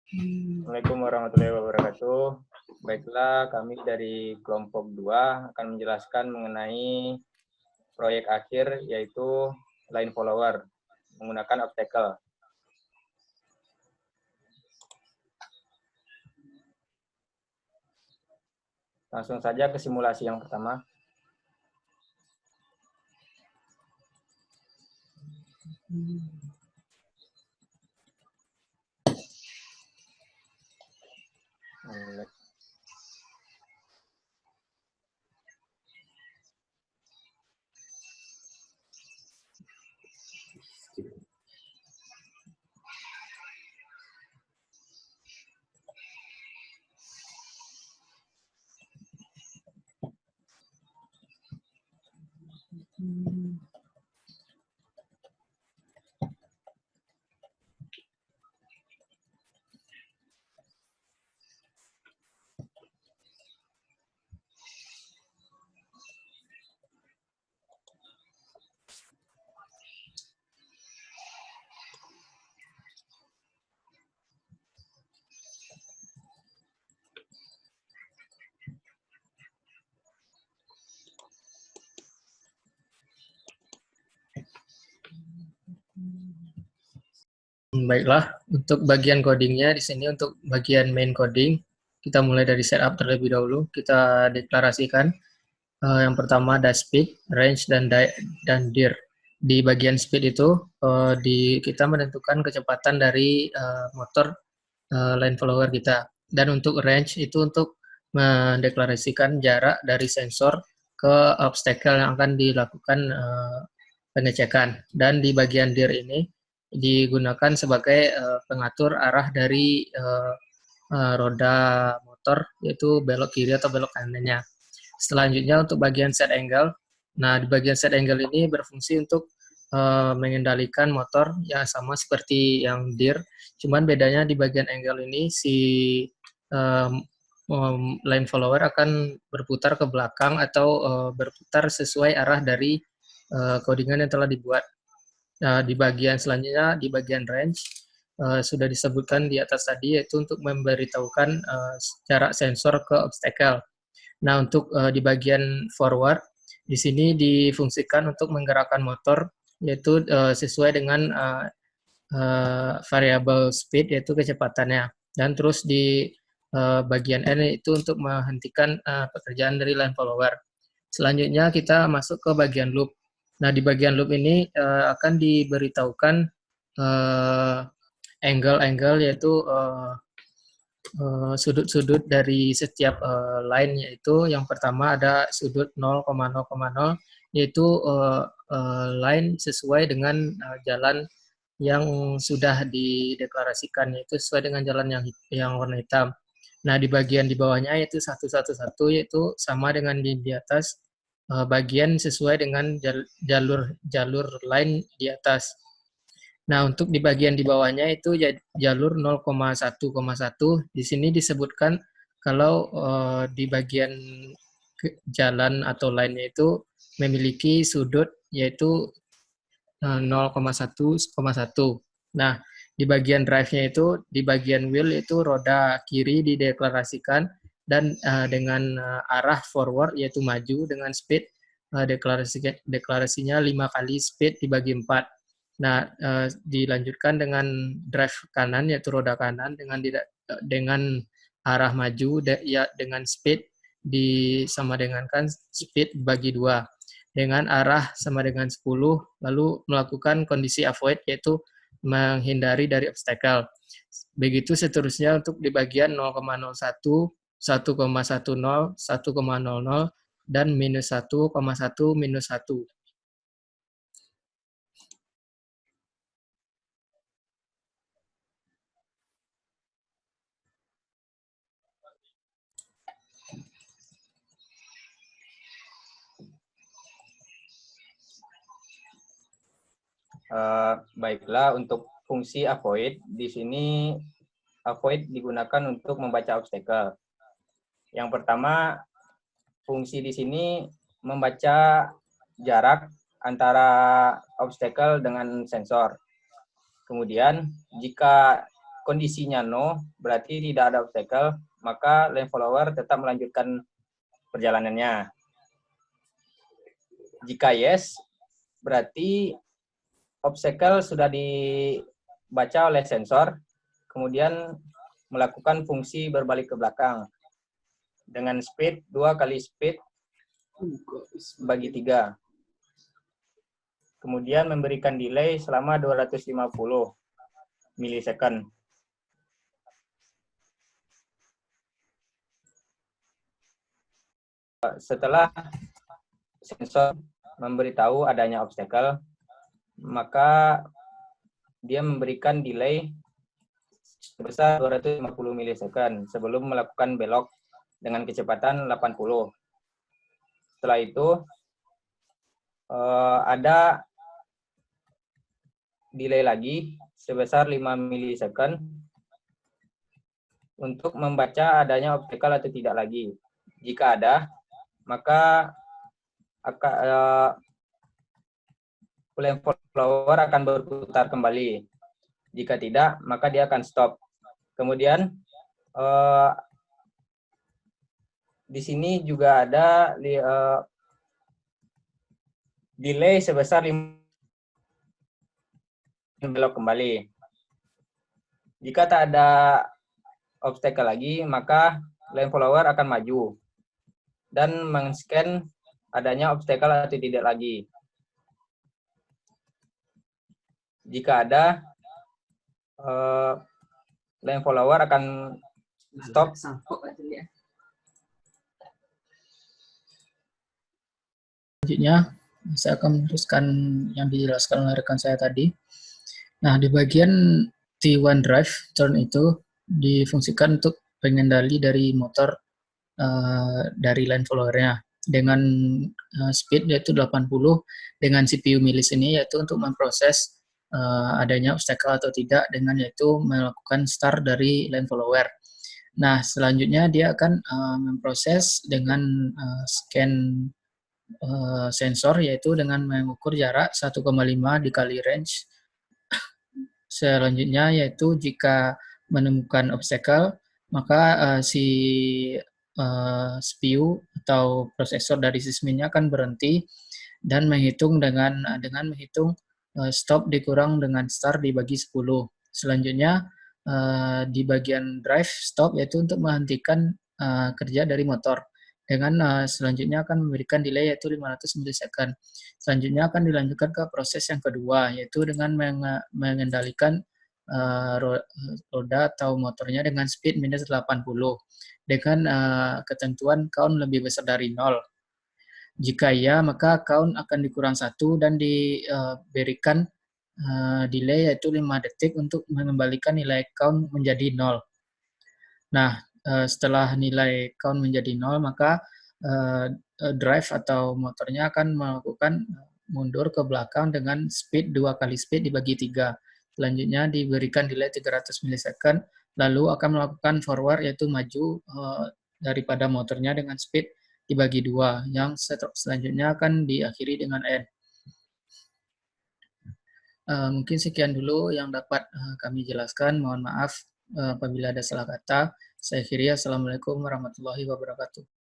Assalamualaikum warahmatullahi wabarakatuh. Baiklah, kami dari kelompok 2 akan menjelaskan mengenai proyek akhir yaitu line follower menggunakan obstacle. Langsung saja ke simulasi yang pertama. Baiklah, untuk bagian codingnya di sini untuk bagian main coding, kita mulai dari setup terlebih dahulu. Kita deklarasikan yang pertama ada speed, range, dan dir. Di bagian speed itu kita menentukan kecepatan dari motor line follower kita. Dan untuk range itu untuk mendeklarasikan jarak dari sensor ke obstacle yang akan dilakukan pengecekan. Dan di bagian dir ini digunakan sebagai pengatur arah dari roda motor, yaitu belok kiri atau belok kanannya. Selanjutnya untuk bagian set angle. Nah, di bagian set angle ini berfungsi untuk mengendalikan motor ya sama seperti yang dir. Cuman bedanya di bagian angle ini si line follower akan berputar ke belakang atau berputar sesuai arah dari codingan yang telah dibuat. Nah, di bagian selanjutnya, di bagian range, sudah disebutkan di atas tadi, yaitu untuk memberitahukan jarak sensor ke obstacle. Nah, untuk di bagian forward, di sini difungsikan untuk menggerakkan motor, yaitu sesuai dengan variable speed, yaitu kecepatannya. Dan terus di bagian N itu untuk menghentikan pekerjaan dari line follower. Selanjutnya kita masuk ke bagian loop. Nah, di bagian loop ini akan diberitahukan angle-angle yaitu sudut-sudut dari setiap line, yaitu yang pertama ada sudut 0,0,0 yaitu line sesuai dengan jalan yang sudah dideklarasikan, yaitu sesuai dengan jalan yang warna hitam. Nah, di bagian di bawahnya yaitu 111 yaitu sama dengan di atas, bagian sesuai dengan jalur line di atas. Nah, untuk di bagian di bawahnya itu jalur 0,1,1. Di sini disebutkan kalau di bagian jalan atau line-nya itu memiliki sudut yaitu 0,1,1. Nah, di bagian drive-nya itu, di bagian wheel itu roda kiri dideklarasikan dan dengan arah forward yaitu maju dengan speed deklarasinya 5 kali speed dibagi 4. Nah, dilanjutkan dengan drive kanan yaitu roda kanan dengan arah maju ya dengan speed disama dengankan speed bagi 2 dengan arah sama dengan 10, lalu melakukan kondisi avoid yaitu menghindari dari obstacle. Begitu seterusnya untuk di bagian 0,01, 1,10, 1,00 dan minus 1,1 minus 1. Baiklah, untuk fungsi avoid di sini avoid digunakan untuk membaca obstacle. Yang pertama, fungsi di sini membaca jarak antara obstacle dengan sensor. Kemudian, jika kondisinya no, berarti tidak ada obstacle, maka lane follower tetap melanjutkan perjalanannya. Jika yes, berarti obstacle sudah dibaca oleh sensor, kemudian melakukan fungsi berbalik ke belakang dengan speed 2 kali speed bagi 3. Kemudian memberikan delay selama 250 milisecond. Setelah sensor memberitahu adanya obstacle, maka dia memberikan delay sebesar 250 milisecond sebelum melakukan belok dengan kecepatan 80. Setelah itu ada delay lagi sebesar 5 milisecond untuk membaca adanya obstacle atau tidak lagi. Jika ada, maka lane follower akan berputar kembali. Jika tidak, maka dia akan stop. Kemudian di sini juga ada delay sebesar 5 belok kembali. Jika tak ada obstacle lagi, maka lane follower akan maju dan men-scan adanya obstacle atau tidak lagi. Jika ada, lane follower akan stop. Selanjutnya, saya akan meneruskan yang dijelaskan oleh rekan saya tadi. Nah, di bagian T1 drive turn itu difungsikan untuk pengendali dari motor dari line follower-nya dengan speed yaitu 80 dengan CPU milis ini, yaitu untuk memproses adanya obstacle atau tidak dengan yaitu melakukan start dari line follower. Nah, selanjutnya dia akan memproses dengan scan sensor, yaitu dengan mengukur jarak 1,5 dikali range. Selanjutnya yaitu jika menemukan obstacle, maka si CPU atau prosesor dari sysminnya akan berhenti dan menghitung dengan menghitung stop dikurang dengan start dibagi 10. Selanjutnya di bagian drive stop, yaitu untuk menghentikan kerja dari motor. Dengan selanjutnya akan memberikan delay yaitu 500 milisecond. Selanjutnya akan dilanjutkan ke proses yang kedua, yaitu dengan mengendalikan roda atau motornya dengan speed minus 80 dengan ketentuan count lebih besar dari 0. Jika iya, maka count akan dikurang 1 dan diberikan delay yaitu 5 detik untuk mengembalikan nilai count menjadi 0. Nah, setelah nilai count menjadi 0, maka drive atau motornya akan melakukan mundur ke belakang dengan speed 2 kali speed dibagi 3. Selanjutnya diberikan delay 300 milisecond, lalu akan melakukan forward yaitu maju daripada motornya dengan speed dibagi 2, yang selanjutnya akan diakhiri dengan end. Mungkin sekian dulu yang dapat kami jelaskan. Mohon maaf apabila ada salah kata. Saya akhiri. Assalamualaikum warahmatullahi wabarakatuh.